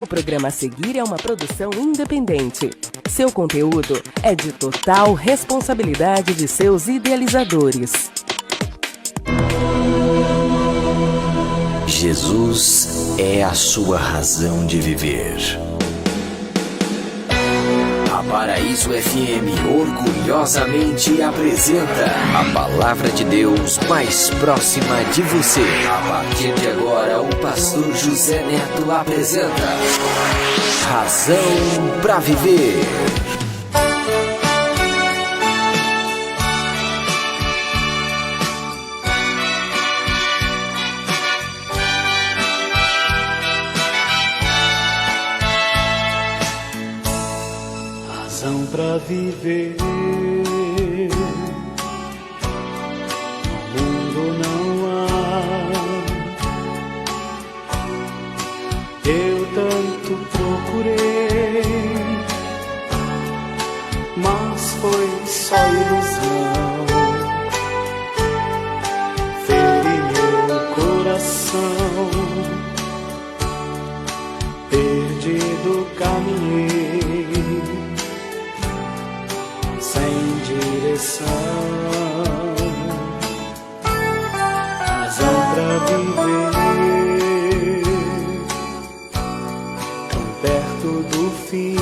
O programa a seguir é uma produção independente. Seu conteúdo é de total responsabilidade de seus idealizadores. Jesus é a sua razão de viver. A Paraíso FM orgulhosamente apresenta a Palavra de Deus mais próxima de você. A partir de agora, o pastor José Neto apresenta Razão para Viver. Razão pra viver. No mundo não há. Eu tanto procurei, mas foi só ilusão. Feri meu coração, perdido caminhei sem direção. Razão pra viver, tão perto do fim.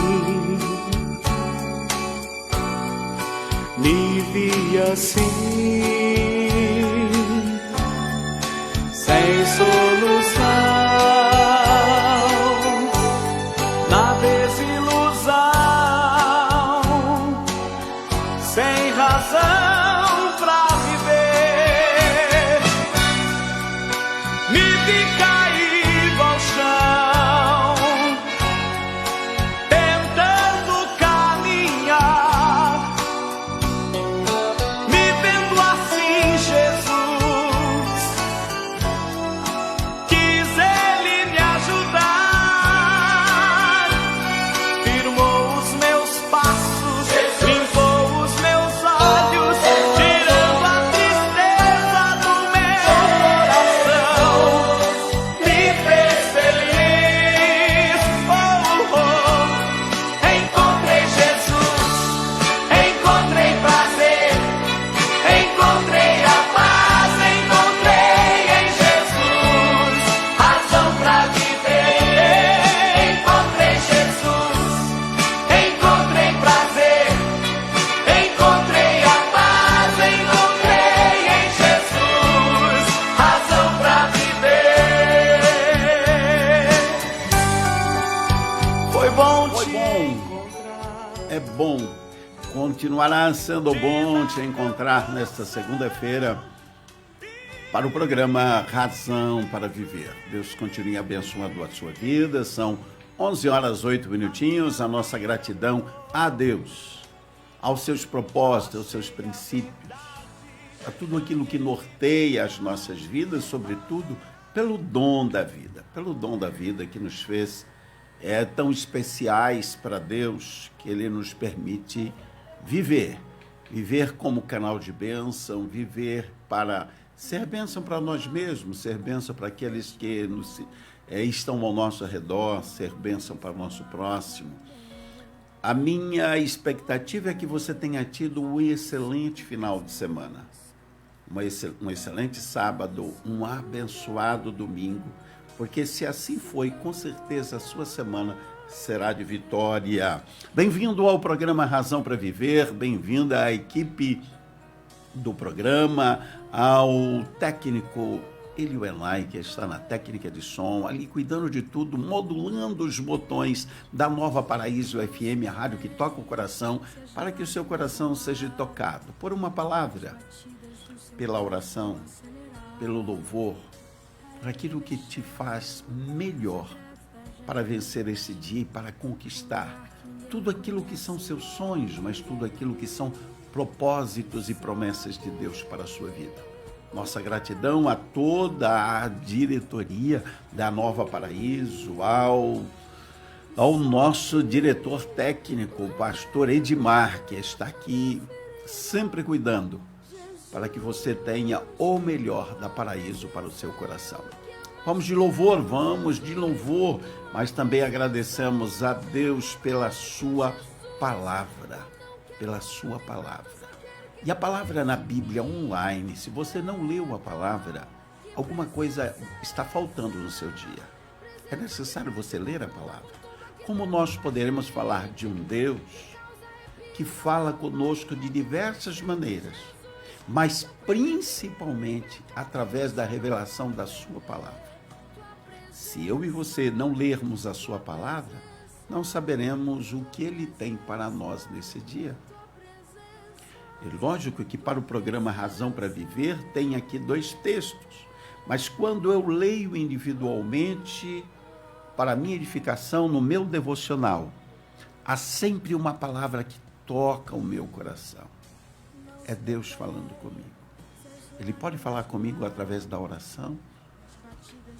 Me vi assim, sem solução, na desilusão, sem razão pra viver. Me vi caído ao chão, tentando caminhar. Me vendo assim, Jesus quis Ele me ajudar. Firmou os meus passos, limpou os meus olhos, tirando a tristeza do meu coração. Me fez feliz. Oh, oh. Encontrei Jesus, encontrei prazer, encontrei a paz, encontrei em Jesus razão pra viver. Encontrei Jesus, encontrei prazer, encontrei a paz, encontrei em Jesus razão pra viver. Foi bom te encontrar. É bom, continuará sendo bom te encontrar nesta segunda-feira para o programa Razão para Viver. Deus continue abençoando a sua vida. São 11 horas 8 minutinhos. A nossa gratidão a Deus, aos seus propósitos, aos seus princípios, a tudo aquilo que norteia as nossas vidas, sobretudo pelo dom da vida que nos fez tão especiais para Deus, que Ele nos permite viver como canal de bênção, viver para ser bênção para nós mesmos, ser bênção para aqueles que estão ao nosso redor, ser bênção para o nosso próximo. A minha expectativa é que você tenha tido um excelente final de semana, um excelente sábado, um abençoado domingo, porque se assim foi, com certeza a sua semana será de vitória. Bem-vindo ao programa Razão para Viver, bem-vinda à equipe do programa, ao técnico Elio Enlai, que está na técnica de som, ali cuidando de tudo, modulando os botões da Nova Paraíso FM, a rádio que toca o coração, para que o seu coração seja tocado por uma palavra, pela oração, pelo louvor, por aquilo que te faz melhor para vencer esse dia e para conquistar tudo aquilo que são seus sonhos, mas tudo aquilo que são propósitos e promessas de Deus para a sua vida. Nossa gratidão a toda a diretoria da Nova Paraíso, ao nosso diretor técnico, o pastor Edmar, que está aqui sempre cuidando para que você tenha o melhor da Paraíso para o seu coração. Vamos de louvor, mas também agradecemos a Deus pela sua palavra, E a palavra na Bíblia online, se você não leu a palavra, alguma coisa está faltando no seu dia. É necessário você ler a palavra. Como nós poderemos falar de um Deus que fala conosco de diversas maneiras, mas principalmente através da revelação da sua palavra? Se eu e você não lermos a sua palavra, não saberemos o que ele tem para nós nesse dia. É lógico que para o programa Razão para Viver tem aqui 2 textos, mas quando eu leio individualmente, para minha edificação, no meu devocional, há sempre uma palavra que toca o meu coração. É Deus falando comigo. Ele pode falar comigo através da oração.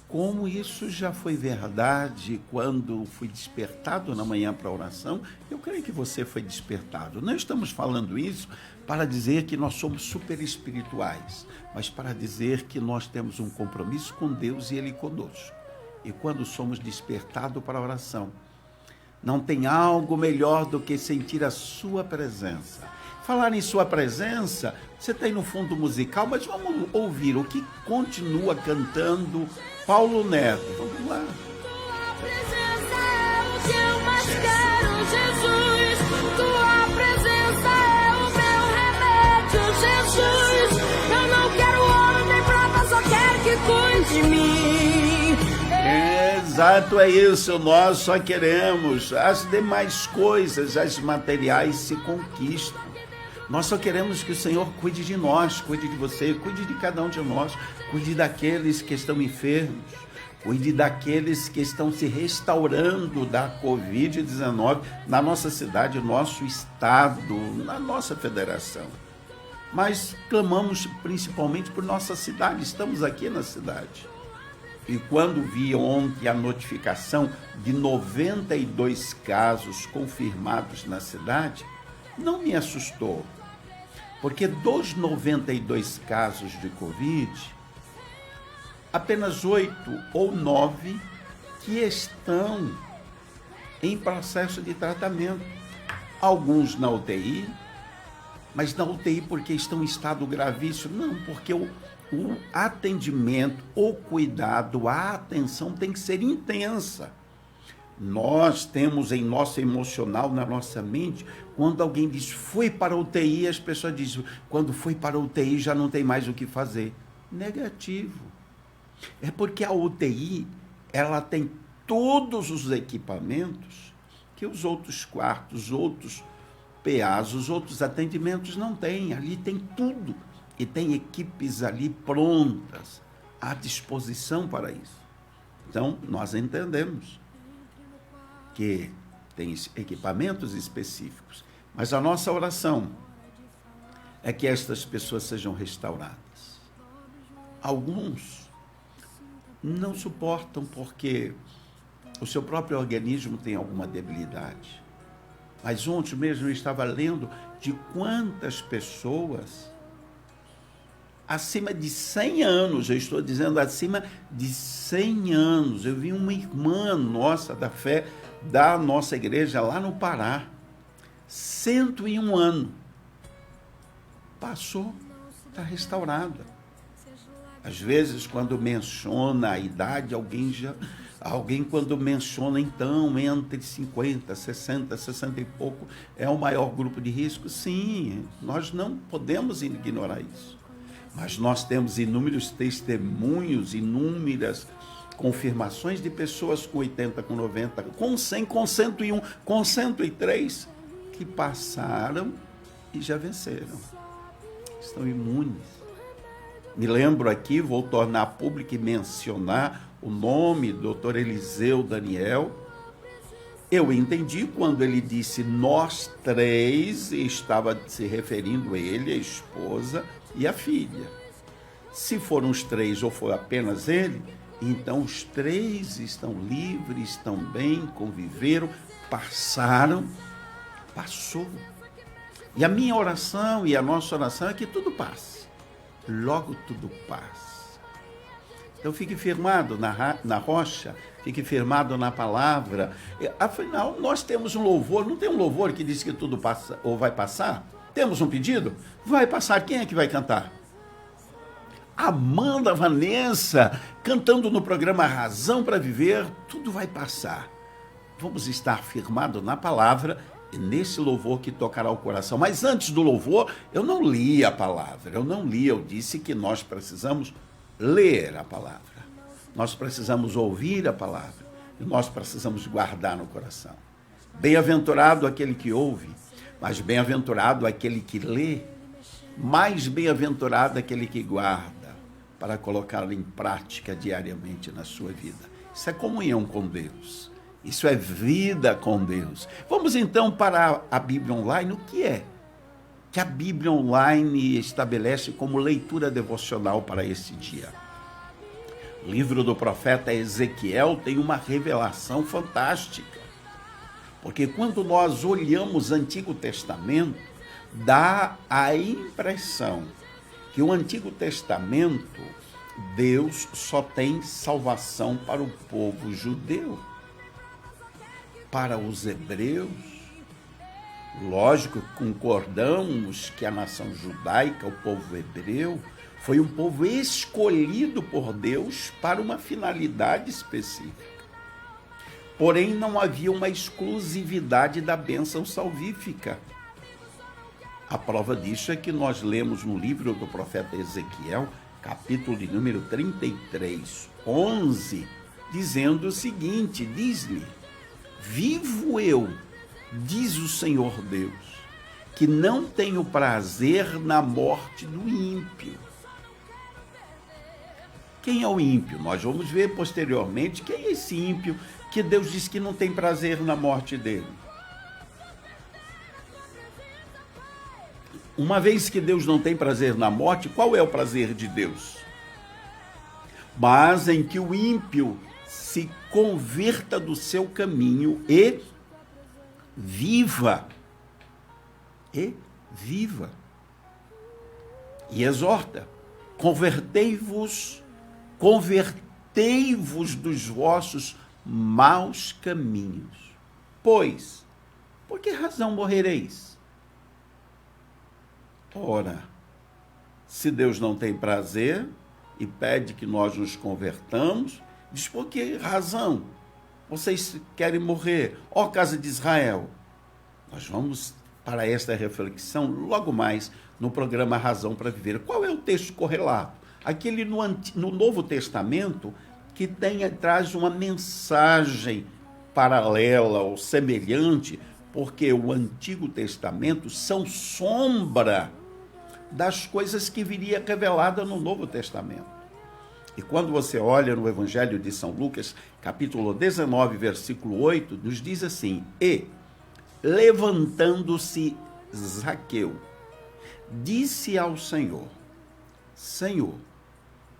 Como isso já foi verdade quando fui despertado na manhã para a oração, eu creio que você foi despertado. Não estamos falando isso para dizer que nós somos super espirituais, mas para dizer que nós temos um compromisso com Deus e Ele conosco. E quando somos despertados para a oração, não tem algo melhor do que sentir a sua presença. Falar em sua presença, você tem no fundo musical, mas vamos ouvir o que continua cantando Paulo Neto. Vamos lá. Tua presença é o que eu mais quero, Jesus. Tua presença é o meu remédio, Jesus. Eu não quero ouro nem prata, só quero que cuide de mim. Exato, é isso. Nós só queremos. As demais coisas, as materiais, se conquistam. Nós só queremos que o Senhor cuide de nós, cuide de você, cuide de cada um de nós, cuide daqueles que estão enfermos, cuide daqueles que estão se restaurando da Covid-19 na nossa cidade, no nosso estado, na nossa federação. Mas clamamos principalmente por nossa cidade, estamos aqui na cidade. E quando vi ontem a notificação de 92 casos confirmados na cidade, não me assustou. Porque dos 92 casos de Covid, apenas 8 ou 9 que estão em processo de tratamento. Alguns na UTI, mas na UTI porque estão em estado gravíssimo. Não, porque o atendimento, o cuidado, a atenção tem que ser intensa. Nós temos em nosso emocional, na nossa mente, quando alguém diz, foi para a UTI, as pessoas dizem, quando foi para a UTI já não tem mais o que fazer. Negativo. É porque a UTI, ela tem todos os equipamentos que os outros quartos, os outros PAs, os outros atendimentos não têm. Ali tem tudo. E tem equipes ali prontas, à disposição para isso. Então, nós entendemos que tem equipamentos específicos, mas a nossa oração é que estas pessoas sejam restauradas. Alguns não suportam porque o seu próprio organismo tem alguma debilidade. Mas ontem mesmo eu estava lendo de quantas pessoas acima de 100 anos, eu estou dizendo acima de 100 anos. Eu vi uma irmã nossa da fé, da nossa igreja lá no Pará, 101 anos, passou, está restaurada. Às vezes, quando menciona a idade, alguém quando menciona, então, entre 50, 60, 60 e pouco, é o maior grupo de risco. Sim, nós não podemos ignorar isso. Mas nós temos inúmeros testemunhos, inúmeras confirmações de pessoas com 80, com 90, com 100, com 101, com 103, que passaram e já venceram. Estão imunes. Me lembro aqui, vou tornar público e mencionar o nome do Dr. Eliseu Daniel. Eu entendi quando ele disse nós três, e estava se referindo a ele, a esposa e a filha. Se foram os três ou foi apenas ele, então os três estão livres, estão bem, conviveram, passou. E a minha oração e a nossa oração é que tudo passe. Logo tudo passa. Então fique firmado na rocha, fique firmado na palavra. Afinal, nós temos um louvor, não tem um louvor que diz que tudo passa ou vai passar? Temos um pedido? Vai passar, quem é que vai cantar? Amanda Vanessa, cantando no programa Razão para Viver, tudo vai passar. Vamos estar firmados na palavra e nesse louvor que tocará o coração. Mas antes do louvor, eu não li a palavra, eu disse que nós precisamos ler a palavra. Nós precisamos ouvir a palavra e nós precisamos guardar no coração. Bem-aventurado aquele que ouve, mas bem-aventurado aquele que lê, mais bem-aventurado aquele que guarda para colocá-lo em prática diariamente na sua vida. Isso é comunhão com Deus. Isso é vida com Deus. Vamos então para a Bíblia Online. O que é que a Bíblia Online estabelece como leitura devocional para esse dia? O livro do profeta Ezequiel tem uma revelação fantástica. Porque quando nós olhamos o Antigo Testamento, dá a impressão que o Antigo Testamento, Deus só tem salvação para o povo judeu. Para os hebreus, lógico, concordamos que a nação judaica, o povo hebreu, foi um povo escolhido por Deus para uma finalidade específica. Porém, não havia uma exclusividade da bênção salvífica. A prova disso é que nós lemos no livro do profeta Ezequiel, capítulo de número 33, 11, dizendo o seguinte, diz-lhe: vivo eu, diz o Senhor Deus, que não tenho prazer na morte do ímpio. Quem é o ímpio? Nós vamos ver posteriormente quem é esse ímpio que Deus diz que não tem prazer na morte dele. Uma vez que Deus não tem prazer na morte, qual é o prazer de Deus? Mas em que o ímpio se converta do seu caminho e viva. E exorta, convertei-vos dos vossos maus caminhos. Pois, por que razão morrereis? Ora, se Deus não tem prazer e pede que nós nos convertamos, diz: por que razão vocês querem morrer, ó casa de Israel? Nós vamos para esta reflexão logo mais no programa Razão para Viver. Qual é o texto correlato? Aquele no Novo Testamento que traz uma mensagem paralela ou semelhante, porque o Antigo Testamento são sombra das coisas que viria revelada no Novo Testamento. E quando você olha no Evangelho de São Lucas, capítulo 19, versículo 8, nos diz assim: e, levantando-se Zaqueu, disse ao Senhor: Senhor,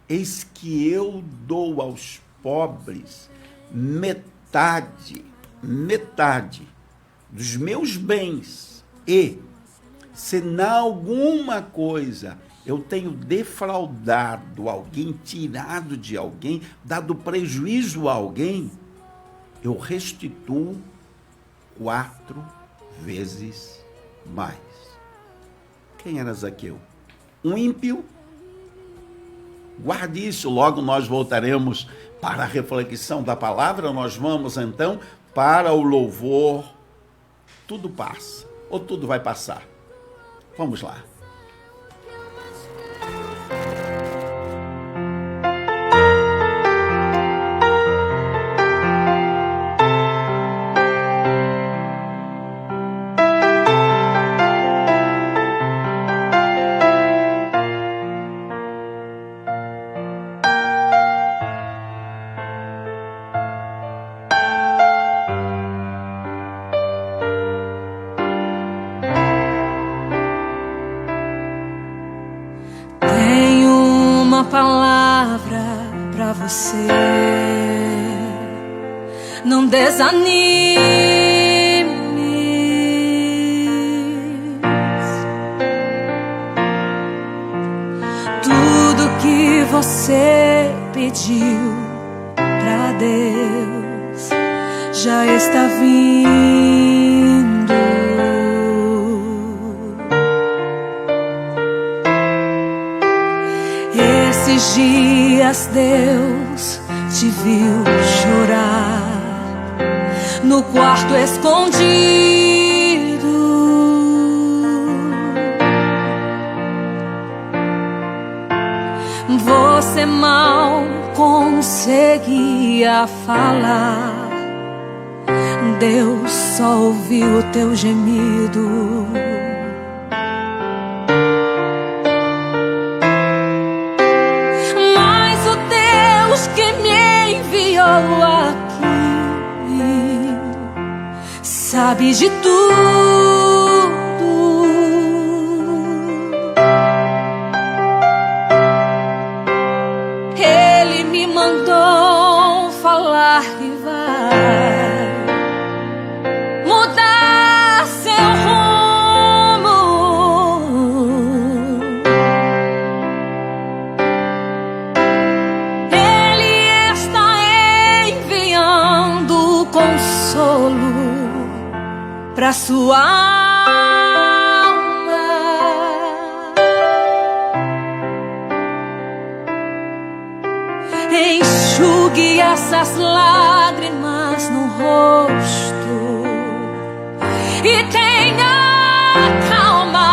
eis que eu dou aos pobres metade dos meus bens, e, se na alguma coisa eu tenho defraudado alguém, tirado de alguém, dado prejuízo a alguém, eu restituo 4 vezes mais. Quem era Zaqueu? Um ímpio? Guarde isso, logo nós voltaremos para a reflexão da palavra. Nós vamos então para o louvor. Tudo passa, ou tudo vai passar. Vamos lá. Palavra pra você, não desanimes. Tudo que você pediu pra Deus já está vindo. Esses dias Deus te viu chorar no quarto escondido. Você mal conseguia falar, Deus só ouviu o teu gemido. Mas o Deus que me enviou aqui sabe de tudo. Ele me mandou falar que vai mudar seu rumo. Ele está enviando consolo pra sua alma. Enxugue essas lágrimas no rosto e tenha calma.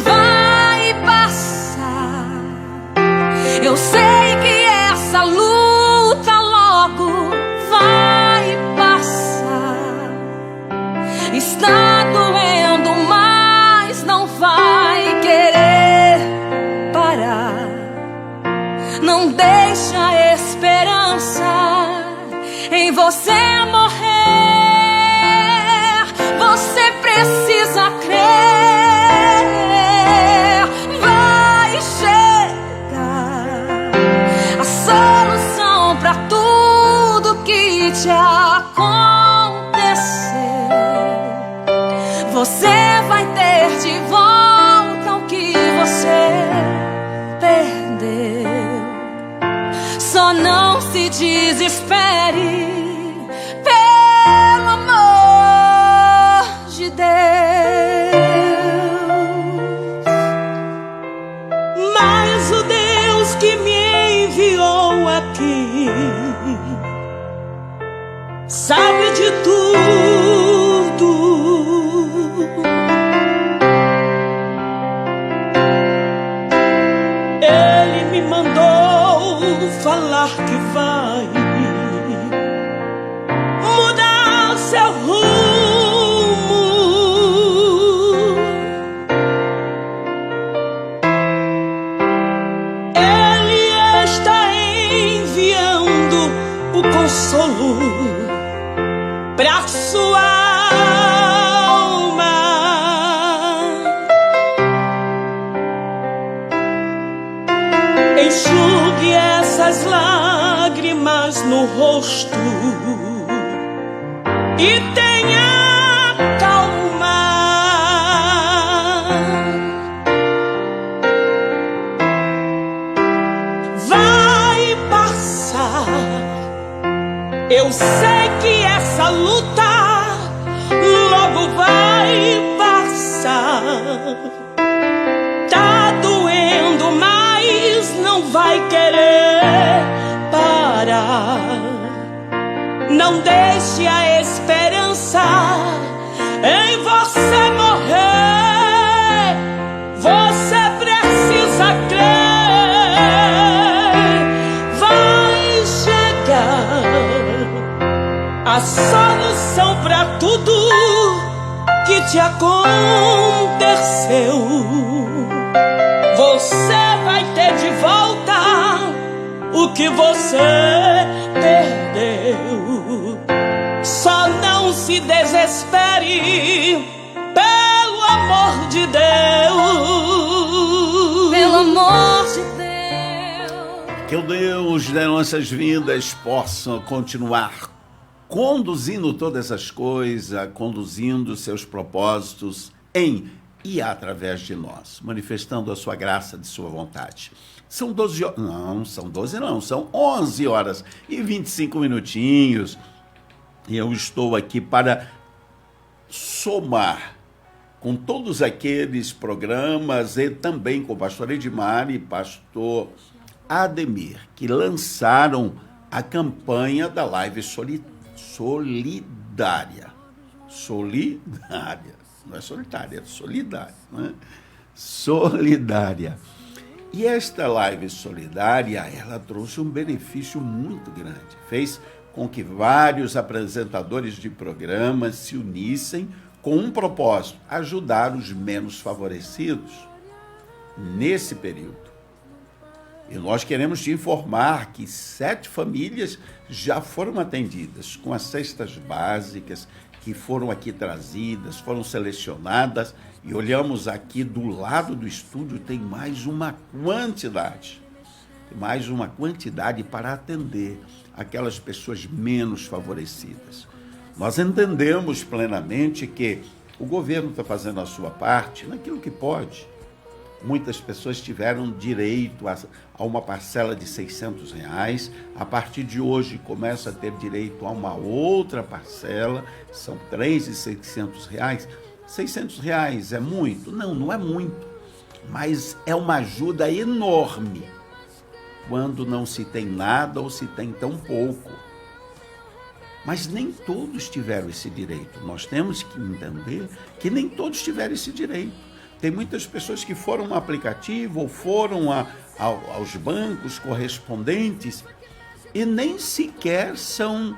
Vai passar. Eu sei que essa luta logo vai passar. Está doendo, mas não vai querer parar. Não deixa a esperança em você morrer. Você precisa crer. Vai chegar a solução pra tudo que te aconteceu. Você vai ter de volta o que você perdeu. Só não se desespere, pelo amor de Deus. Mas o Deus que me enviou aqui sabe de tudo. Ele me mandou falar que vai mudar seu rumo. Ele está enviando o consolo pra sua alma. Enxugue essas lágrimas no rosto e tenha calma. Vai passar. Eu sei que essa luta logo vai passar. Tá doendo, mas não vai querer parar. Não deixe a esperança em você morrer. Você precisa crer. Vai chegar a solução pra tudo que te aconteceu. Você vai ter de volta o que você perdeu. Só não se desespere, pelo amor de Deus. Pelo amor de Deus. Que o Deus de nossas vidas possa continuar conduzindo todas as coisas, conduzindo seus propósitos em e através de nós, manifestando a sua graça, de sua vontade. São 12 horas, não, são 12 não, são 11 horas e 25 minutinhos, e eu estou aqui para somar com todos aqueles programas e também com o pastor Edmar e pastor Ademir, que lançaram a campanha da Live Solidária. Solidária. Não é solitária, é solidária. Né? Solidária. E esta Live Solidária, ela trouxe um benefício muito grande. Fez com que vários apresentadores de programas se unissem com um propósito: ajudar os menos favorecidos nesse período. E nós queremos te informar que 7 famílias já foram atendidas com as cestas básicas que foram aqui trazidas, foram selecionadas, e olhamos aqui do lado do estúdio, tem mais uma quantidade para atender aquelas pessoas menos favorecidas. Nós entendemos plenamente que o governo está fazendo a sua parte naquilo que pode. Muitas pessoas tiveram direito a uma parcela de R$600. A partir de hoje começa a ter direito a uma outra parcela, são R$3.600. R$600 é muito? Não, não é muito, mas é uma ajuda enorme quando não se tem nada ou se tem tão pouco. Mas nem todos tiveram esse direito. Nós temos que entender que nem todos tiveram esse direito. Tem muitas pessoas que foram no aplicativo ou foram aos bancos correspondentes e nem sequer são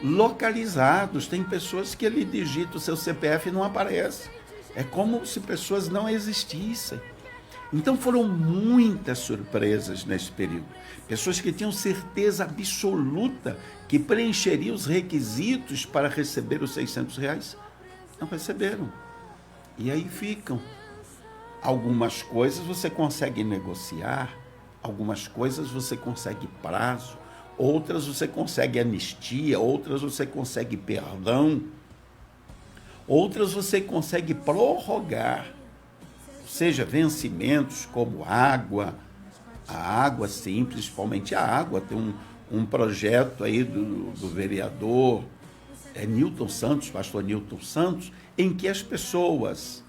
localizados. Tem pessoas que ele digita o seu CPF e não aparece. É como se pessoas não existissem. Então foram muitas surpresas nesse período. Pessoas que tinham certeza absoluta que preencheriam os requisitos para receber os R$600, não receberam. E aí ficam. Algumas coisas você consegue negociar, algumas coisas você consegue prazo, outras você consegue anistia, outras você consegue perdão, outras você consegue prorrogar, ou seja, vencimentos como água, a água sim, principalmente a água. Tem um projeto aí do vereador Nilton Santos, pastor Nilton Santos, em que as pessoas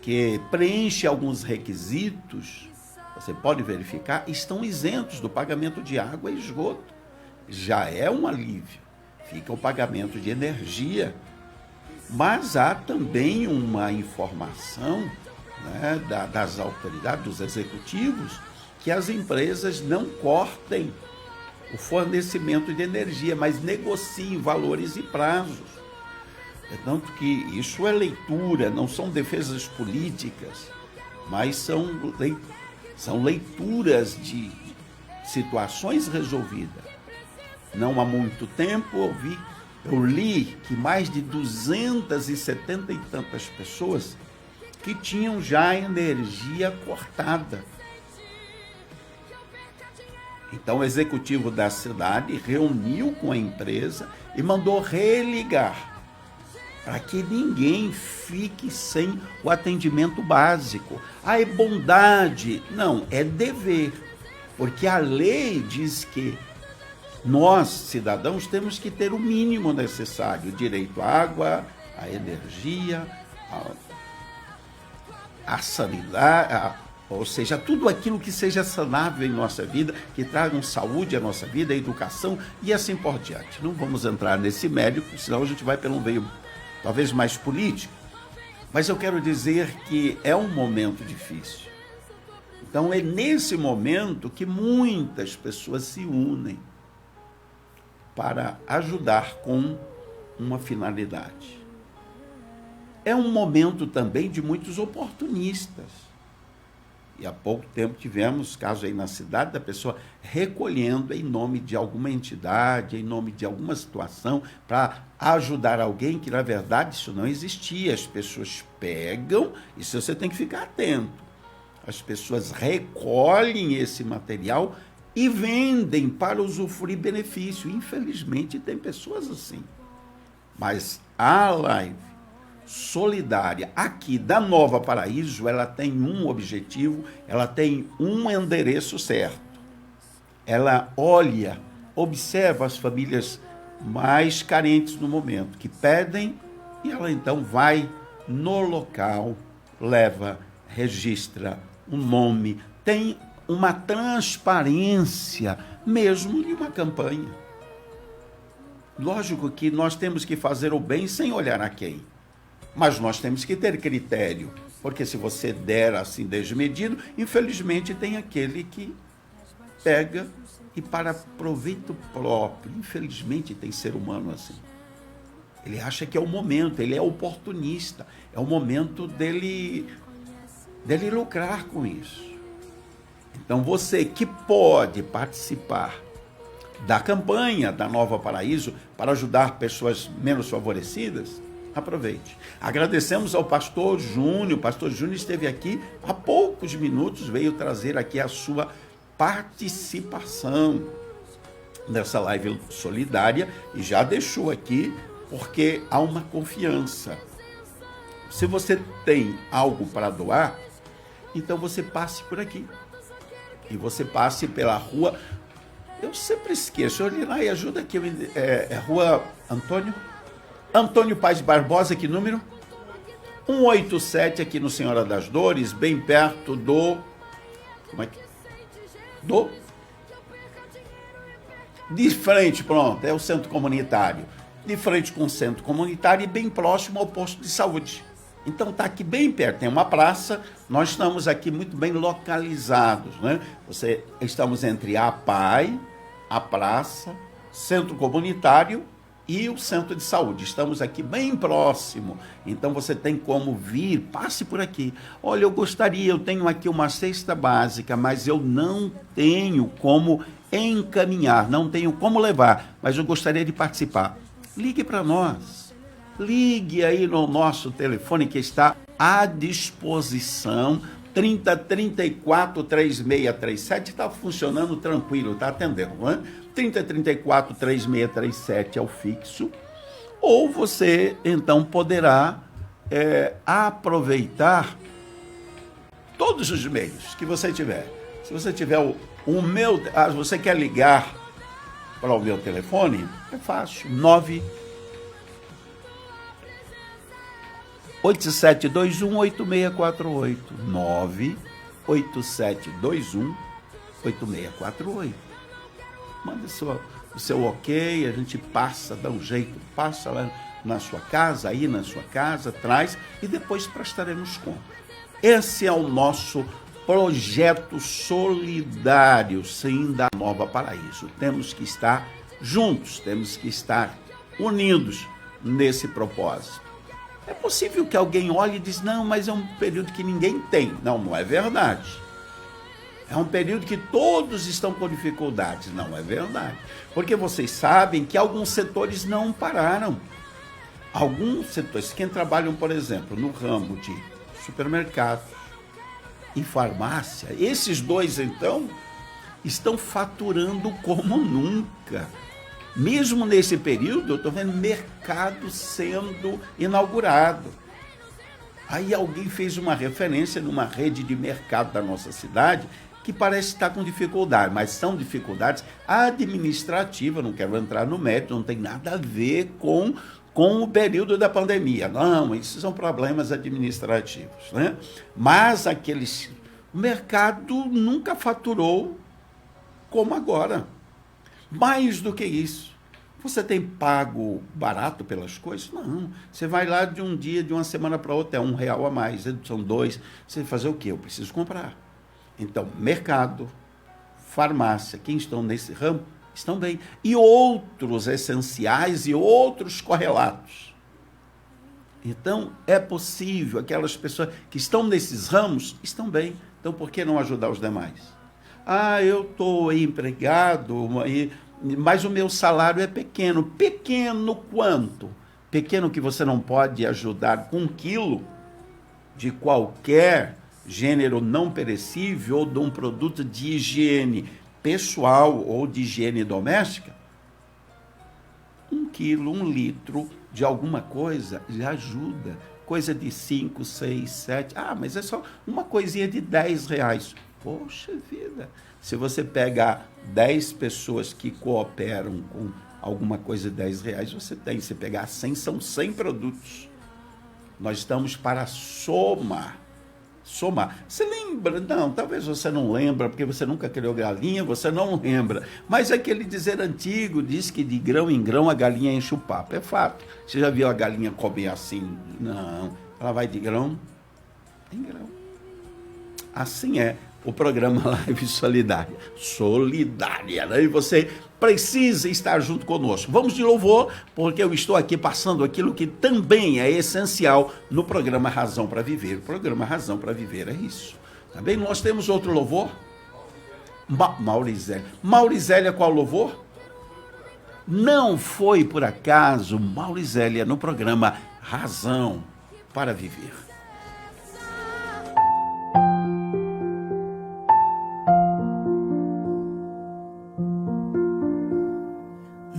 que preenchem alguns requisitos, você pode verificar, estão isentos do pagamento de água e esgoto. Já é um alívio. Fica o pagamento de energia. Mas há também uma informação, né, das autoridades, dos executivos, que as empresas não cortem o fornecimento de energia, mas negociem valores e prazos. É tanto que isso é leitura, não são defesas políticas, mas são leituras de situações resolvidas. Não há muito tempo eu li que mais de 270 e tantas pessoas que tinham já energia cortada. Então o executivo da cidade reuniu com a empresa e mandou religar, para que ninguém fique sem o atendimento básico. É bondade? Não, é dever. Porque a lei diz que nós, cidadãos, temos que ter o mínimo necessário: o direito à água, à energia, à sanidade, ou seja, tudo aquilo que seja sanável em nossa vida, que tragam saúde à nossa vida, a educação e assim por diante. Não vamos entrar nesse mérito, senão a gente vai pelo meio talvez mais político, mas eu quero dizer que é um momento difícil. Então é nesse momento que muitas pessoas se unem para ajudar com uma finalidade. É um momento também de muitos oportunistas. E há pouco tempo tivemos caso aí na cidade da pessoa recolhendo em nome de alguma entidade, em nome de alguma situação, para ajudar alguém que, na verdade, isso não existia. As pessoas pegam, isso você tem que ficar atento. As pessoas recolhem esse material e vendem para usufruir benefício. Infelizmente, tem pessoas assim. Mas a Live solidária aqui da Nova Paraíso, ela tem um objetivo, ela tem um endereço certo. Ela olha, observa as famílias mais carentes no momento, que pedem, e ela então vai no local, leva, registra um nome, tem uma transparência mesmo de uma campanha. Lógico que nós temos que fazer o bem sem olhar a quem, mas nós temos que ter critério, porque se você der assim desmedido, infelizmente tem aquele que pega e para proveito próprio. Infelizmente tem ser humano assim. Ele acha que é o momento, ele é oportunista, é o momento dele lucrar com isso. Então você que pode participar da campanha da Nova Paraíso para ajudar pessoas menos favorecidas, aproveite. Agradecemos ao pastor Júnior. O pastor Júnior esteve aqui há poucos minutos, veio trazer aqui a sua participação nessa live solidária e já deixou aqui, porque há uma confiança. Se você tem algo para doar, então você passe por aqui. E você passe pela rua. Eu sempre esqueço. Olinai, ajuda aqui. Rua Antônio Paz Barbosa, que número? 187, aqui no Senhora das Dores, bem perto do... Como é que... De frente, pronto, é o centro comunitário. De frente com o centro comunitário e bem próximo ao posto de saúde. Então está aqui bem perto, tem uma praça, nós estamos aqui muito bem localizados, né? Estamos entre a PAI, a praça, centro comunitário e o centro de saúde. Estamos aqui bem próximo, então você tem como vir, passe por aqui. Olha, eu tenho aqui uma cesta básica, mas eu não tenho como encaminhar, não tenho como levar, mas eu gostaria de participar. Ligue para nós. Ligue aí no nosso telefone que está à disposição, 3034-3637, está funcionando tranquilo, está atendendo, não é? 3034-3637 é o fixo, ou você então poderá aproveitar todos os meios que você tiver. Se você tiver você quer ligar para o meu telefone, é fácil, 98721-8648. 98721-8648. Manda o seu ok, a gente passa, dá um jeito, passa lá na sua casa, aí na sua casa, traz e depois prestaremos conta. Esse é o nosso projeto solidário, sim, da Nova Paraíso. Temos que estar juntos, temos que estar unidos nesse propósito. É possível que alguém olhe e diz, não, mas é um período que ninguém tem. Não, não é verdade. É um período que todos estão com dificuldades. Não é verdade. Porque vocês sabem que alguns setores não pararam. Alguns setores, quem trabalham, por exemplo, no ramo de supermercado e farmácia, esses dois, então, estão faturando como nunca. Mesmo nesse período, eu estou vendo mercado sendo inaugurado. Aí alguém fez uma referência numa rede de mercado da nossa cidade que parece estar com dificuldade, mas são dificuldades administrativas, não quero entrar no mérito, não tem nada a ver com o período da pandemia. Não, isso são problemas administrativos, né? Mas o mercado nunca faturou como agora. Mais do que isso, você tem pago barato pelas coisas? Não, você vai lá de um dia, de uma semana para outra, é R$1 a mais, são 2, você vai fazer o quê? Eu preciso comprar. Então, mercado, farmácia, quem estão nesse ramo, estão bem. E outros essenciais e outros correlatos. Então, é possível, aquelas pessoas que estão nesses ramos, estão bem. Então, por que não ajudar os demais? Ah, eu estou empregado, mas o meu salário é pequeno. Pequeno quanto? Pequeno que você não pode ajudar com 1 quilo de qualquer gênero não perecível ou de um produto de higiene pessoal ou de higiene doméstica? 1 quilo, 1 litro de alguma coisa já ajuda. coisa de 5, 6, 7. Ah, mas é só uma coisinha de R$10. Poxa vida, se você pegar 10 pessoas que cooperam com alguma coisa de R$10, você tem. Se pegar 100, são 100 produtos. Nós estamos para somar. Você lembra? Não, talvez você não lembra, porque você nunca criou galinha, você não lembra. Mas aquele dizer antigo diz que de grão em grão a galinha enche o papo. É fato. Você já viu a galinha comer assim? Não. Ela vai de grão em grão. Assim é o programa Live Solidária. Solidária, né? E você precisa estar junto conosco. Vamos de louvor, porque eu estou aqui passando aquilo que também é essencial no programa Razão para Viver. O programa Razão para Viver é isso. Tá bem? Nós temos outro louvor? Maurizélia. Maurizélia, qual louvor? Não foi por acaso Maurizélia no programa Razão para Viver.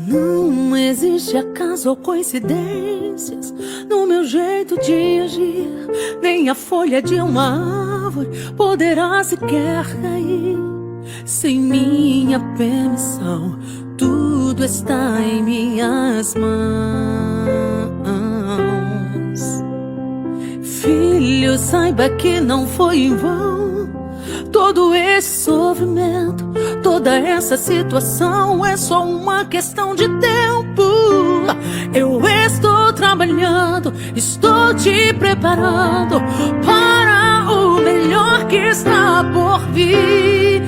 Não existe acaso ou coincidências no meu jeito de agir. Nem a folha de uma árvore poderá sequer cair sem minha permissão. Tudo está em minhas mãos. Filho, saiba que não foi em vão todo esse sofrimento, toda essa situação. É só uma questão de tempo. Eu estou trabalhando, estou te preparando para o melhor que está por vir.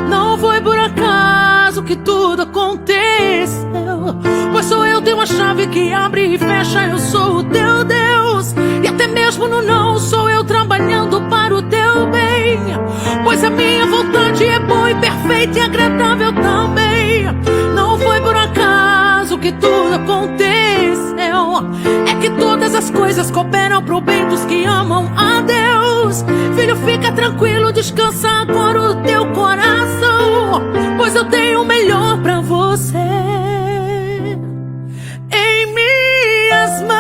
Não foi por acaso que tudo aconteceu, pois sou eu, tenho a chave que abre e fecha. Eu sou o teu Deus, e até mesmo no não sou eu trabalhando para o teu bem, pois a minha vontade é boa e perfeita e agradável também. Não foi por acaso que tudo aconteceu, é que todas as coisas cooperam pro bem dos que amam a Deus. Filho, fica tranquilo, descansa agora o teu coração, pois eu tenho o melhor pra você em minhas mãos.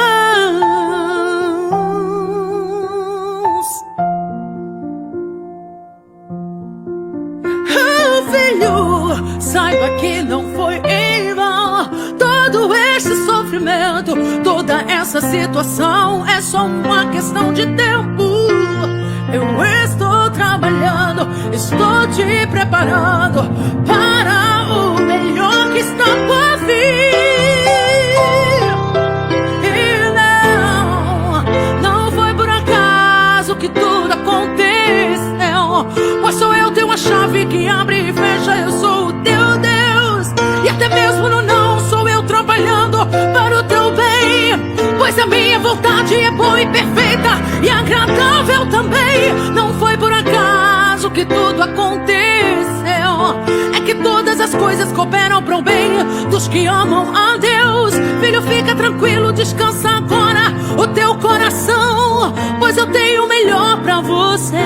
Oh, filho, saiba que não foi em vão todo esse sofrimento, toda essa situação. É só uma questão de tempo. Eu estou trabalhando, estou te preparando para o melhor que está por vir. E não foi por acaso que tudo aconteceu, pois sou eu, tenho a chave que abre e fecha. Eu sou o teu Deus, e até mesmo no não sou eu trabalhando para o teu bem, pois a minha vontade é boa e perfeita e agradável também. Não foi por acaso que tudo aconteceu, é que todas as coisas cooperam pro bem dos que amam a Deus. Filho, fica tranquilo, descansa agora o teu coração, pois eu tenho o melhor pra você.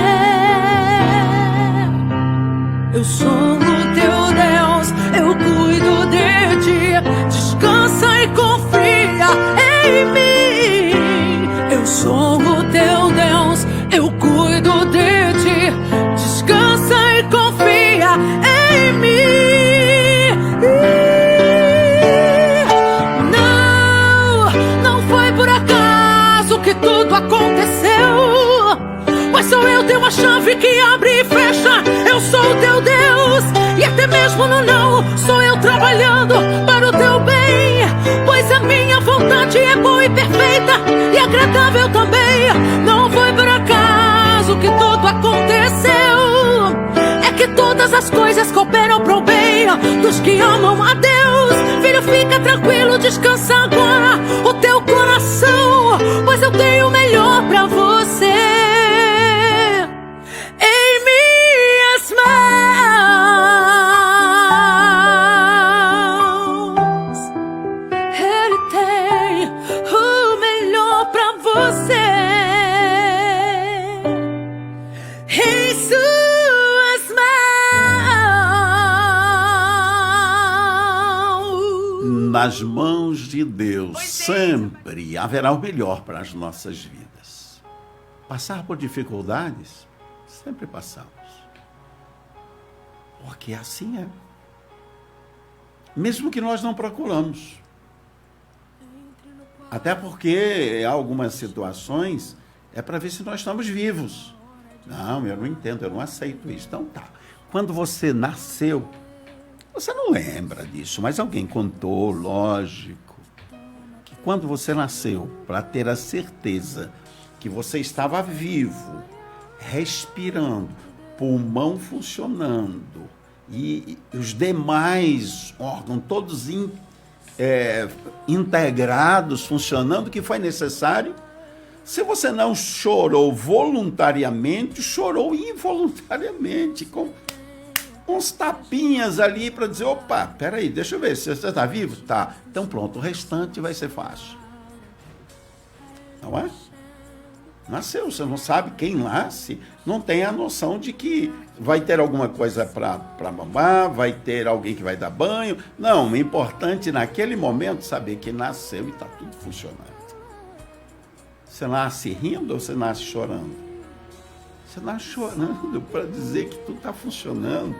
Eu sou o teu Deus, eu cuido de ti. Descansa e confia em mim. Eu sou o teu Deus, eu cuido de ti. Descansa e confia em mim. Não foi por acaso que tudo aconteceu, pois sou eu, tenho a chave que abre e fecha. Eu sou o teu Deus, e até mesmo no não sou eu trabalhando para o teu bem, pois a minha vontade é boa e perfeita e agradável também. Não foi por acaso que tudo aconteceu, é que todas as coisas cooperam pro bem dos que amam a Deus. Filho, fica tranquilo, descansa agora o teu coração, pois eu tenho o melhor pra você em minhas mãos. Ele tem o melhor pra você em suas mãos. nas mãos de Deus, sempre haverá o melhor para as nossas vidas. Passar por dificuldades, sempre passamos. Porque assim é. Mesmo que nós não procuramos. Até porque, em algumas situações, é para ver se nós estamos vivos. Não, eu não entendo, eu não aceito isso. Então tá. Quando você nasceu, você não lembra disso, mas alguém contou, lógico, que quando você nasceu, para ter a certeza que você estava vivo, respirando, pulmão funcionando e os demais órgãos todos integrados, funcionando, o que foi necessário. Se você não chorou voluntariamente, chorou involuntariamente, com uns tapinhas ali para dizer, opa, peraí, deixa eu ver, você está vivo? Tá, então pronto, o restante vai ser fácil. Não é? Nasceu, você não sabe, quem nasce não tem a noção de que vai ter alguma coisa para mamar, vai ter alguém que vai dar banho. Não, o importante naquele momento saber que nasceu e está tudo funcionando. Você nasce rindo ou você nasce chorando? Você nasce chorando para dizer que tudo está funcionando.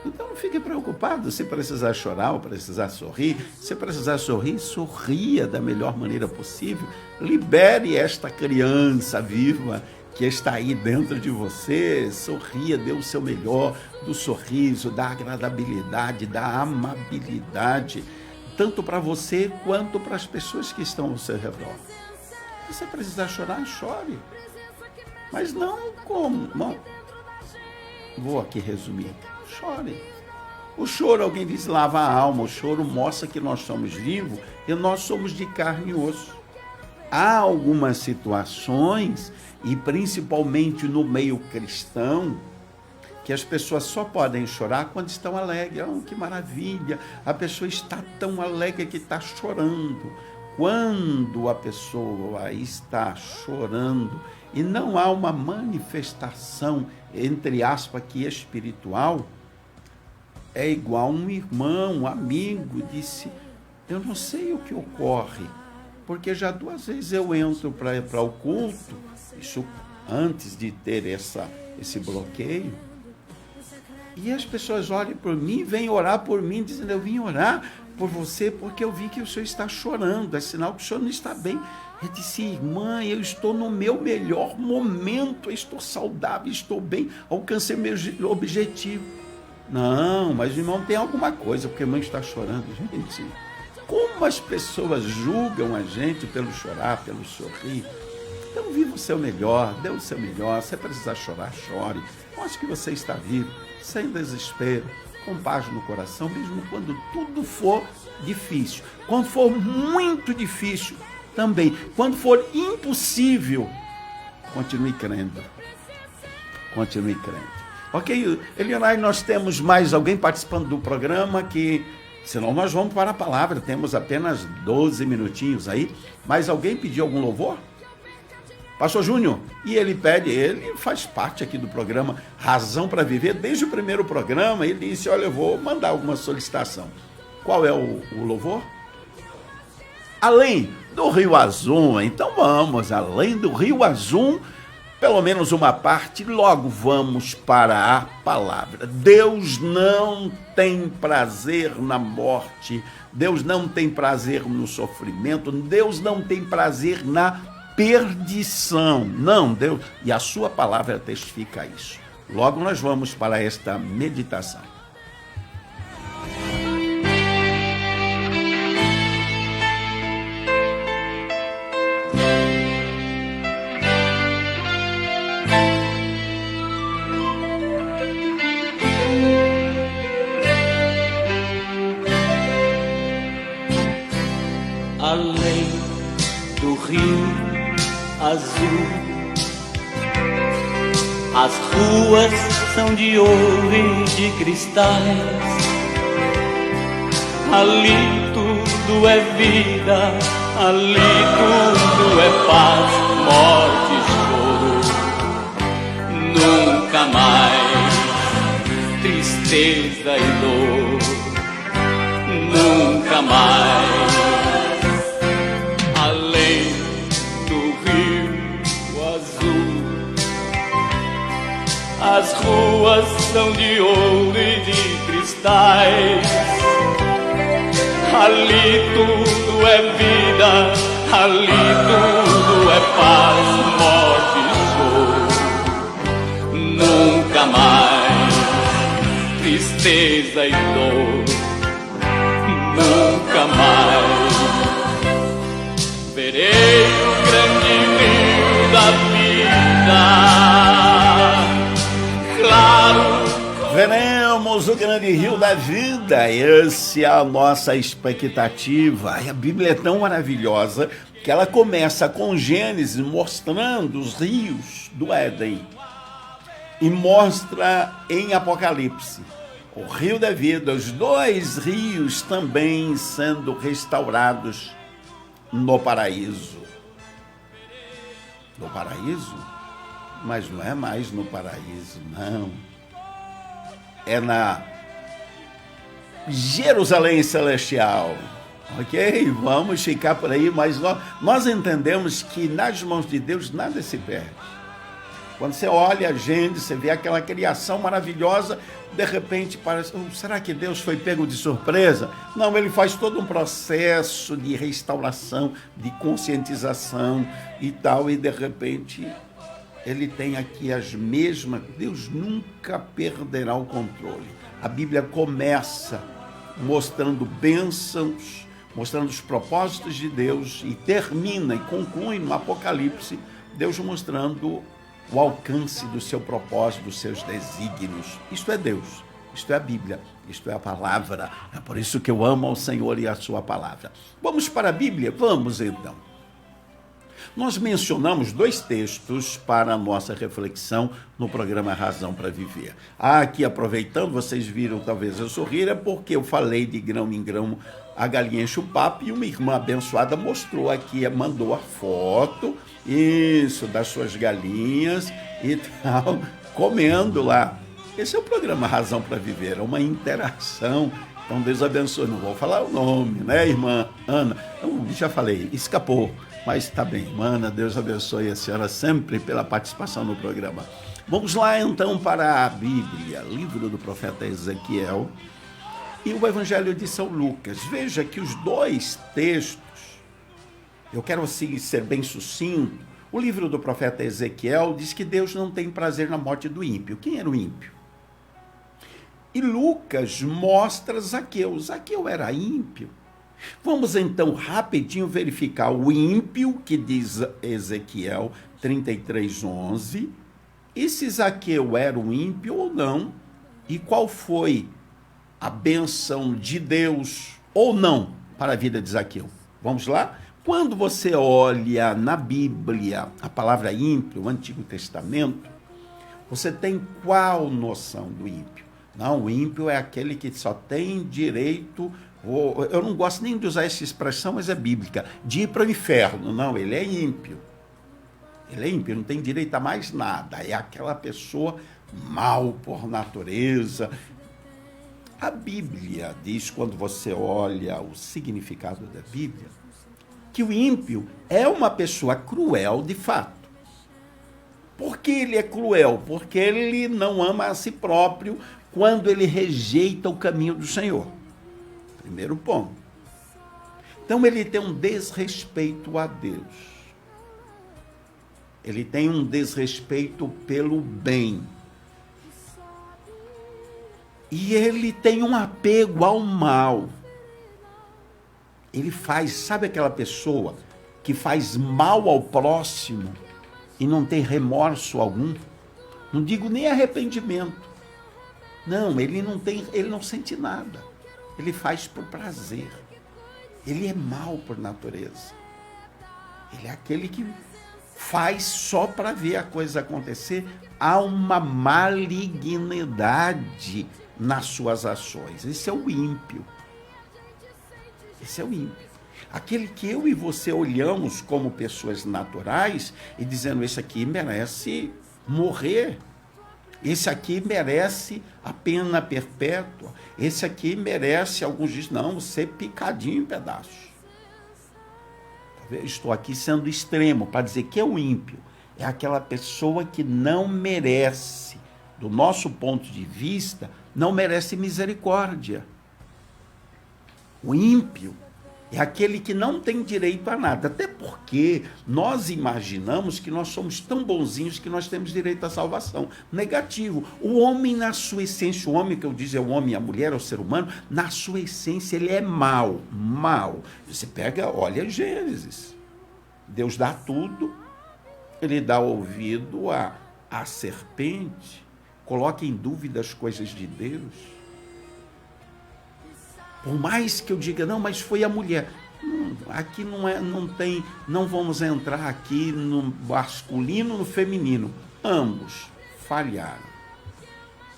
Então não fique preocupado se precisar chorar ou precisar sorrir. Se precisar sorrir, sorria da melhor maneira possível. Libere esta criança viva que está aí dentro de você. Sorria, dê o seu melhor do sorriso, da agradabilidade, da amabilidade, tanto para você quanto para as pessoas que estão ao seu redor. Se você precisar chorar, chore. Mas não como? Não. Vou aqui resumir. Chore. O choro, alguém diz, lava a alma. O choro mostra que nós somos vivos e nós somos de carne e osso. Há algumas situações, e principalmente no meio cristão, que as pessoas só podem chorar quando estão alegres. Oh, que maravilha! A pessoa está tão alegre que está chorando. Quando a pessoa está chorando e não há uma manifestação, entre aspas, que espiritual, é igual um irmão, um amigo, disse, eu não sei o que ocorre, porque já 2 vezes eu entro para o culto, isso antes de ter esse bloqueio, e as pessoas olham por mim, vêm orar por mim, dizendo, eu vim orar por você porque eu vi que o senhor está chorando, é sinal que o senhor não está bem. Eu disse, irmã, eu estou no meu melhor momento, eu estou saudável, estou bem, alcancei meu objetivo. Não, mas o irmão tem alguma coisa, porque a mãe está chorando. Gente, como as pessoas julgam a gente pelo chorar, pelo sorrir. Então viva o seu melhor, dê o seu melhor, se precisar chorar, chore. Mostre que você está vivo, sem desespero, com paz no coração, mesmo quando tudo for difícil. Quando for muito difícil, também. Quando for impossível, continue crendo. Continue crendo. Ok, Elionai, nós temos mais alguém participando do programa que, senão nós vamos para a palavra, temos apenas 12 minutinhos aí. Mas alguém pediu algum louvor? Pastor Júnior, e ele faz parte aqui do programa Razão para Viver, desde o primeiro programa, ele disse, olha, eu vou mandar alguma solicitação. Qual é o louvor? Além do Rio Azul, então vamos, além do Rio Azul, pelo menos uma parte, logo vamos para a palavra. Deus não tem prazer na morte, Deus não tem prazer no sofrimento, Deus não tem prazer na perdição. Não, Deus, e a sua palavra testifica isso. Logo nós vamos para esta meditação. Além do rio azul, as ruas são de ouro e de cristais. Ali tudo é vida, ali tudo é paz, morte e choro. Nunca mais tristeza e dor, nunca mais são de ouro e de cristais. Ali tudo é vida, ali tudo é paz, morte e choro. Nunca mais tristeza e dor, nunca mais verei o grande rio da vida, claro. Veremos o grande rio da vida, essa é a nossa expectativa. E a Bíblia é tão maravilhosa que ela começa com Gênesis mostrando os rios do Éden e mostra em Apocalipse o rio da vida, os dois rios também sendo restaurados no paraíso. No paraíso? Mas não é mais no paraíso, não. É na Jerusalém Celestial, ok? Vamos ficar por aí, mas nós entendemos que nas mãos de Deus nada se perde. Quando você olha a gente, você vê aquela criação maravilhosa, de repente parece, será que Deus foi pego de surpresa? Não, ele faz todo um processo de restauração, de conscientização e tal, e de repente ele tem aqui as mesmas. Deus nunca perderá o controle. A Bíblia começa mostrando bênçãos, mostrando os propósitos de Deus e termina e conclui no Apocalipse, Deus mostrando o alcance do seu propósito, dos seus desígnios. Isto é Deus, isto é a Bíblia, isto é a palavra. É por isso que eu amo ao Senhor e a sua palavra. Vamos para a Bíblia? Vamos então. Nós mencionamos 2 textos para a nossa reflexão no programa Razão para Viver. Aqui, aproveitando, vocês viram, talvez eu sorrira, porque eu falei de grão em grão, a galinha enche o papo, e uma irmã abençoada mostrou aqui, mandou a foto, isso, das suas galinhas e tal, comendo lá. Esse é o programa Razão para Viver, é uma interação. Então, Deus abençoe. Não vou falar o nome, né, irmã Ana? Já falei, escapou. Mas está bem, Ana, Deus abençoe a senhora sempre pela participação no programa. Vamos lá então para a Bíblia, livro do profeta Ezequiel e o Evangelho de São Lucas. Veja que os 2 textos, eu quero assim ser bem sucinto. O livro do profeta Ezequiel diz que Deus não tem prazer na morte do ímpio. Quem era o ímpio? E Lucas mostra Zaqueu. Zaqueu era ímpio. Vamos então rapidinho verificar o ímpio, que diz Ezequiel 33:11, e se Zaqueu era um ímpio ou não, e qual foi a bênção de Deus ou não para a vida de Zaqueu. Vamos lá? Quando você olha na Bíblia a palavra ímpio, o Antigo Testamento, você tem qual noção do ímpio? Não, o ímpio é aquele que só tem direito, eu não gosto nem de usar essa expressão, mas é bíblica, de ir para o inferno. Não, ele é ímpio. Ele é ímpio, não tem direito a mais nada. É aquela pessoa mal por natureza. A Bíblia diz, quando você olha o significado da Bíblia, que o ímpio é uma pessoa cruel de fato. Por que ele é cruel? Porque ele não ama a si próprio quando ele rejeita o caminho do Senhor. Primeiro ponto. Então ele tem um desrespeito a Deus. Ele tem um desrespeito pelo bem. E ele tem um apego ao mal. Ele faz, sabe aquela pessoa que faz mal ao próximo e não tem remorso algum? Não digo nem arrependimento. Não, ele não sente nada. Ele faz por prazer. Ele é mau por natureza. Ele é aquele que faz só para ver a coisa acontecer. Há uma malignidade nas suas ações. Esse é o ímpio. Esse é o ímpio. Aquele que eu e você olhamos como pessoas naturais e dizendo, esse aqui merece morrer. Esse aqui merece a pena perpétua. Esse aqui merece, alguns dizem, não, ser picadinho em pedaços. Estou aqui sendo extremo para dizer que é o ímpio. É aquela pessoa que não merece do nosso ponto de vista, não merece misericórdia. O ímpio é aquele que não tem direito a nada, até porque nós imaginamos que nós somos tão bonzinhos que nós temos direito à salvação. Negativo. O homem, na sua essência, o homem que eu digo é o homem, a mulher, é o ser humano, na sua essência ele é mau. Você pega, olha Gênesis. Deus dá tudo, ele dá ouvido à serpente, coloca em dúvida as coisas de Deus. Por mais que eu diga, não, mas foi a mulher. Aqui não vamos entrar aqui no masculino, no feminino. Ambos falharam.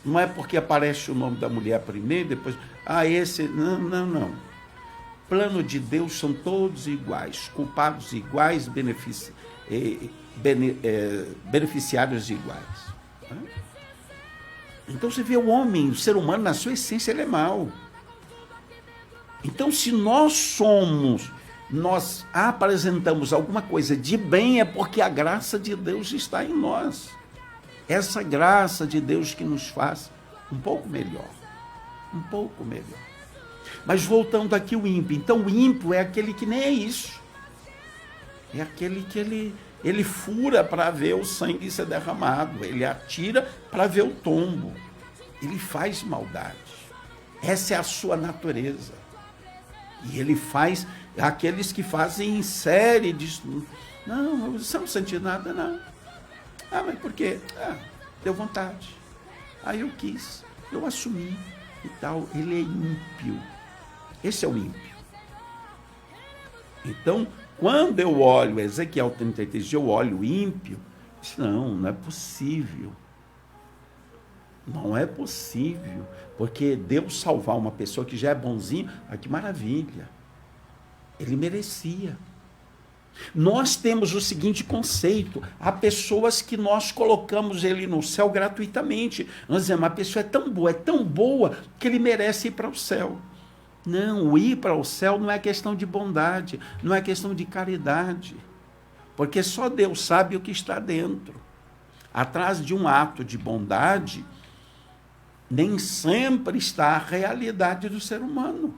Não é porque aparece o nome da mulher primeiro, depois, esse, não. Plano de Deus são todos iguais, culpados iguais, beneficiários iguais. Então você vê o homem, o ser humano, na sua essência, ele é mau. Então, se nós apresentamos alguma coisa de bem, é porque a graça de Deus está em nós. Essa graça de Deus que nos faz um pouco melhor. Mas voltando aqui o ímpio. Então, o ímpio é aquele que nem é isso. É aquele que ele fura para ver o sangue ser derramado. Ele atira para ver o tombo. Ele faz maldade. Essa é a sua natureza. E ele faz, aqueles que fazem em série, diz, não, você não sentiu nada, não. Mas por quê? Deu vontade. Eu quis, eu assumi e tal. Ele é ímpio. Esse é o ímpio. Então, quando eu olho Ezequiel 33, eu olho o ímpio, não é possível. Não é possível, porque Deus salvar uma pessoa que já é bonzinho, que maravilha. Ele merecia. Nós temos o seguinte conceito, há pessoas que nós colocamos ele no céu gratuitamente. Nós dizemos, a pessoa é tão boa, que ele merece ir para o céu. Não, o ir para o céu não é questão de bondade, não é questão de caridade, porque só Deus sabe o que está dentro. Atrás de um ato de bondade, nem sempre está a realidade do ser humano.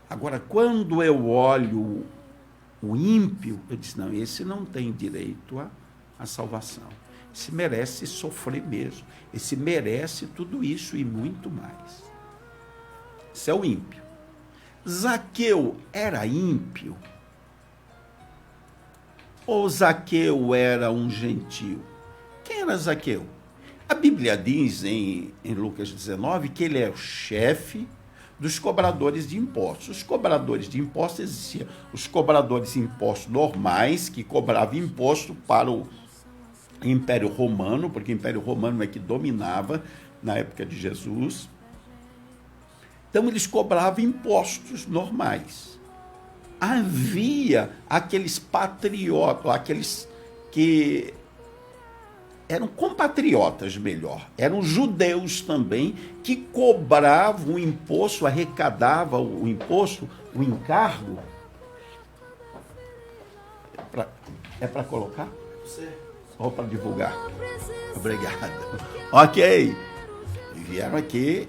Agora, quando eu olho o ímpio, eu disse, não, esse não tem direito à salvação. Esse merece sofrer mesmo. Esse merece tudo isso e muito mais. Esse é o ímpio. Zaqueu era ímpio? Ou Zaqueu era um gentio? Quem era Zaqueu? A Bíblia diz em Lucas 19 que ele é o chefe dos cobradores de impostos. Os cobradores de impostos existiam. Os cobradores de impostos normais, que cobravam imposto para o Império Romano, porque o Império Romano é que dominava na época de Jesus. Então, eles cobravam impostos normais. Havia aqueles patriotas, aqueles que eram compatriotas, melhor, eram judeus também, que cobravam o imposto, arrecadavam o imposto, o encargo. É para colocar? Ou para divulgar? Obrigado. Ok. Vieram aqui,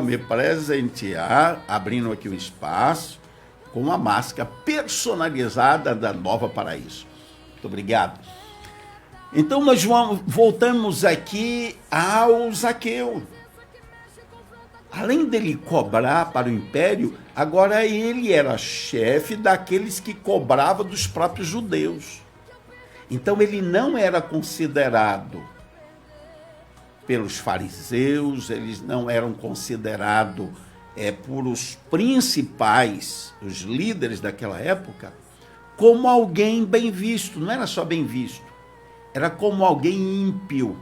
me presentear, abrindo aqui o espaço, com uma máscara personalizada da Nova Paraíso. Muito obrigado. Então, nós voltamos aqui ao Zaqueu. Além dele cobrar para o império, agora ele era chefe daqueles que cobravam dos próprios judeus. Então, ele não era considerado pelos fariseus, eles não eram considerados por os principais, os líderes daquela época, como alguém bem visto. Não era só bem visto. Era como alguém ímpio,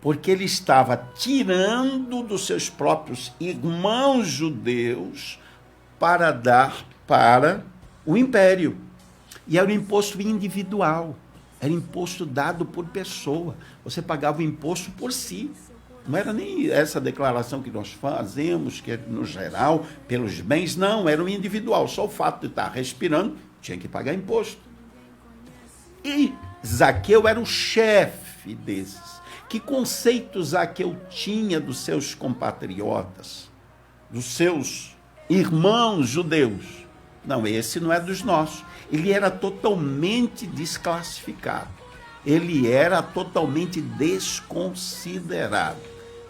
porque ele estava tirando dos seus próprios irmãos judeus para dar para o império. E era um imposto individual, era imposto dado por pessoa. Você pagava o imposto por si. Não era nem essa declaração que nós fazemos, que é no geral, pelos bens, não, era um individual. Só o fato de estar respirando, tinha que pagar imposto. E Zaqueu era o chefe bife desses? Que conceitos Zaqueu tinha dos seus compatriotas, dos seus irmãos judeus? Não, esse não é dos nossos. Ele era totalmente desclassificado. Ele era totalmente desconsiderado.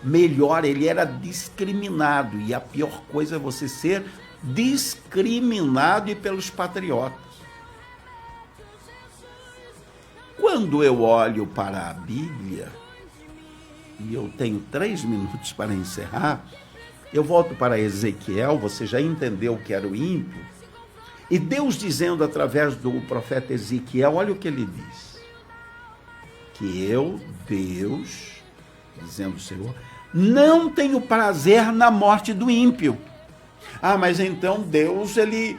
Melhor, ele era discriminado. E a pior coisa é você ser discriminado e pelos patriotas. Quando eu olho para a Bíblia, e eu tenho 3 minutos para encerrar, eu volto para Ezequiel, você já entendeu o que era o ímpio, e Deus dizendo através do profeta Ezequiel, olha o que ele diz, que eu, Deus, dizendo o Senhor, não tenho prazer na morte do ímpio. Ah, mas então Deus, ele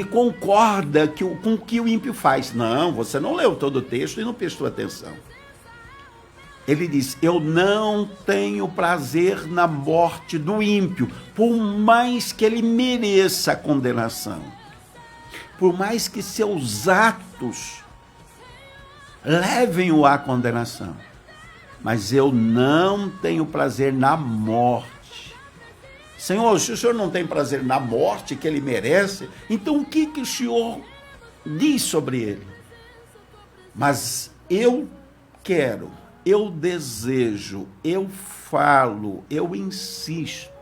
concorda com o que o ímpio faz. Não, você não leu todo o texto e não prestou atenção. Ele diz, eu não tenho prazer na morte do ímpio, por mais que ele mereça a condenação. Por mais que seus atos levem-o à condenação. Mas eu não tenho prazer na morte. Senhor, se o Senhor não tem prazer na morte que ele merece, então o que o Senhor diz sobre ele? Mas eu quero, eu desejo, eu falo, eu insisto,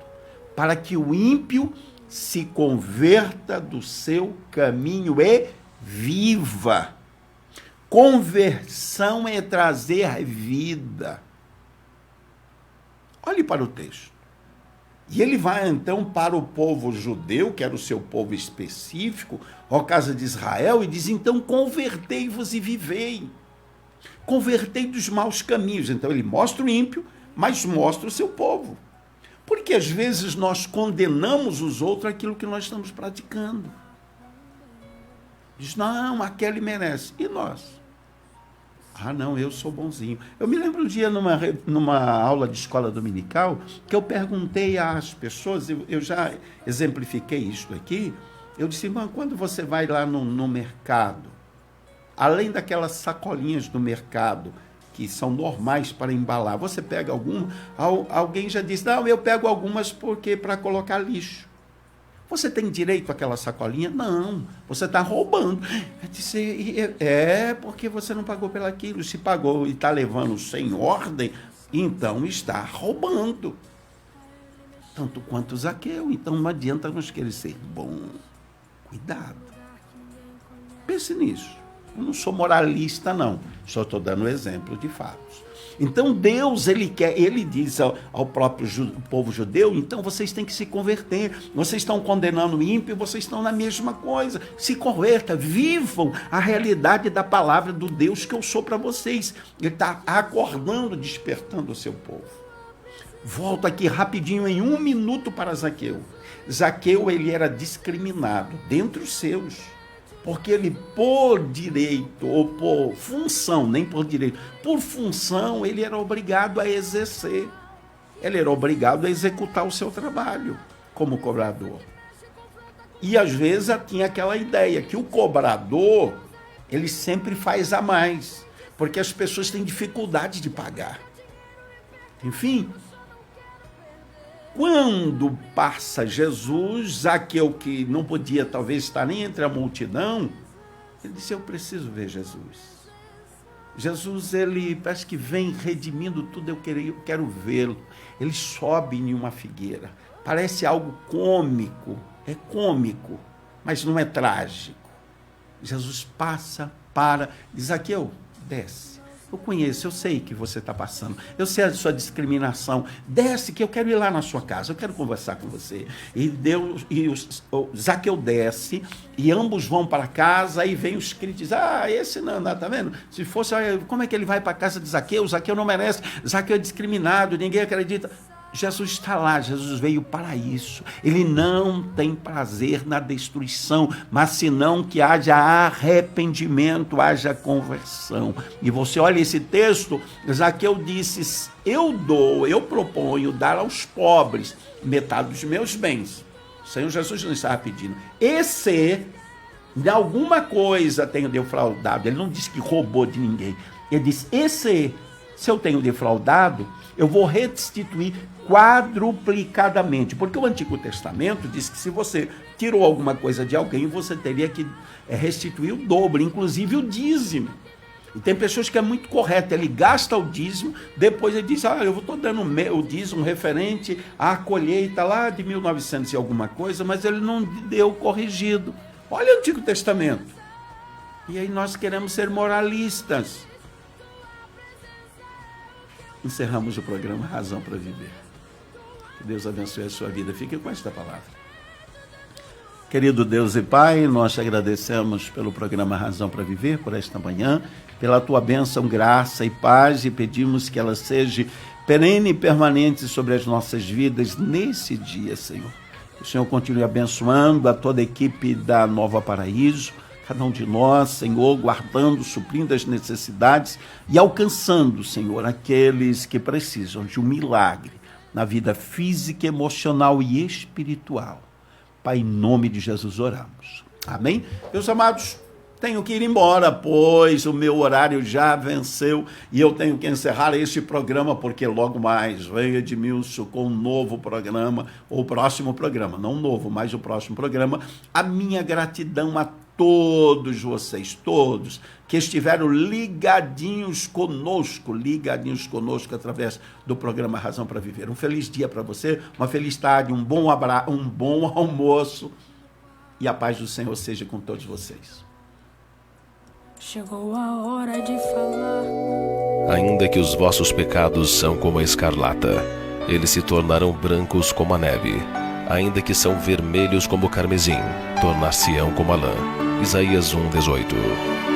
para que o ímpio se converta do seu caminho e viva. Conversão é trazer vida. Olhe para o texto. E ele vai então para o povo judeu, que era o seu povo específico, ó casa de Israel, e diz, então convertei-vos e vivei. Convertei dos maus caminhos. Então ele mostra o ímpio, mas mostra o seu povo. Porque às vezes nós condenamos os outros aquilo que nós estamos praticando. Diz, não, aquele merece. E nós? Ah, não, eu sou bonzinho. Eu me lembro um dia numa aula de escola dominical que eu perguntei às pessoas, eu já exemplifiquei isso aqui, eu disse, irmã, quando você vai lá no mercado, além daquelas sacolinhas do mercado que são normais para embalar, você pega alguma? Alguém já disse, não, eu pego algumas porque para colocar lixo. Você tem direito àquela sacolinha? Não, você está roubando. Eu disse, porque você não pagou pelaquilo. Se pagou e está levando sem ordem, então está roubando. Tanto quanto Zaqueu. Então não adianta nós querer ser bom. Cuidado. Pense nisso. Eu não sou moralista, não. Só estou dando exemplo de fatos. Então Deus, ele diz ao próprio povo judeu, então vocês têm que se converter. Vocês estão condenando o ímpio, vocês estão na mesma coisa. Se converta, vivam a realidade da palavra do Deus que eu sou para vocês. Ele está acordando, despertando o seu povo. Volto aqui rapidinho em 1 minuto para Zaqueu. Zaqueu, ele era discriminado dentre os seus. Porque ele, por direito, ou por função, nem por direito, por função, ele era obrigado a exercer. Ele era obrigado a executar o seu trabalho como cobrador. E, às vezes, tinha aquela ideia que o cobrador, ele sempre faz a mais, porque as pessoas têm dificuldade de pagar. Enfim, quando passa Jesus, Zaqueu, que não podia talvez estar nem entre a multidão, ele disse, eu preciso ver Jesus. Jesus, ele parece que vem redimindo tudo, eu quero vê-lo. Ele sobe em uma figueira. Parece algo cômico, é cômico, mas não é trágico. Jesus passa, diz, Zaqueu, desce. Eu conheço, eu sei que você está passando. Eu sei a sua discriminação. Desce que eu quero ir lá na sua casa. Eu quero conversar com você. O Zaqueu desce e ambos vão para casa. Aí vem os críticos. Esse não, tá vendo? Se fosse, como é que ele vai para a casa de Zaqueu? Zaqueu não merece. Zaqueu é discriminado, ninguém acredita. Jesus está lá, Jesus veio para isso. Ele não tem prazer na destruição, mas senão que haja arrependimento, haja conversão. E você olha esse texto, Zaqueu disse, eu proponho dar aos pobres metade dos meus bens. O Senhor Jesus não estava pedindo. E se De alguma coisa tenho defraudado. Ele não disse que roubou de ninguém. Ele disse, se eu tenho defraudado, eu vou restituir quadruplicadamente. Porque o Antigo Testamento diz que se você tirou alguma coisa de alguém, você teria que restituir o dobro, inclusive o dízimo. E tem pessoas que é muito correto, ele gasta o dízimo, depois ele diz, eu estou dando o dízimo referente à colheita lá de 1900 e alguma coisa, mas ele não deu corrigido. Olha o Antigo Testamento. E aí nós queremos ser moralistas. Encerramos o programa Razão para Viver. Que Deus abençoe a sua vida. Fique com esta palavra. Querido Deus e Pai, nós te agradecemos pelo programa Razão para Viver, por esta manhã, pela tua bênção, graça e paz, e pedimos que ela seja perene e permanente sobre as nossas vidas nesse dia, Senhor. Que o Senhor continue abençoando a toda a equipe da Nova Paraíso, cada um de nós, Senhor, guardando, suprindo as necessidades e alcançando, Senhor, aqueles que precisam de um milagre na vida física, emocional e espiritual. Pai, em nome de Jesus oramos. Amém? Meus amados, tenho que ir embora, pois o meu horário já venceu e eu tenho que encerrar este programa, porque logo mais vem Edmilson com um novo programa, ou o próximo programa, não novo, mas o próximo programa. A minha gratidão a todos vocês, todos que estiveram ligadinhos conosco através do programa Razão para Viver. Um feliz dia para você, uma feliz tarde, um bom almoço e a paz do Senhor seja com todos vocês. Chegou a hora de falar. Ainda que os vossos pecados são como a escarlata, eles se tornarão brancos como a neve. Ainda que são vermelhos como o carmesim, tornar-se-ão como a lã. Isaías 1:18.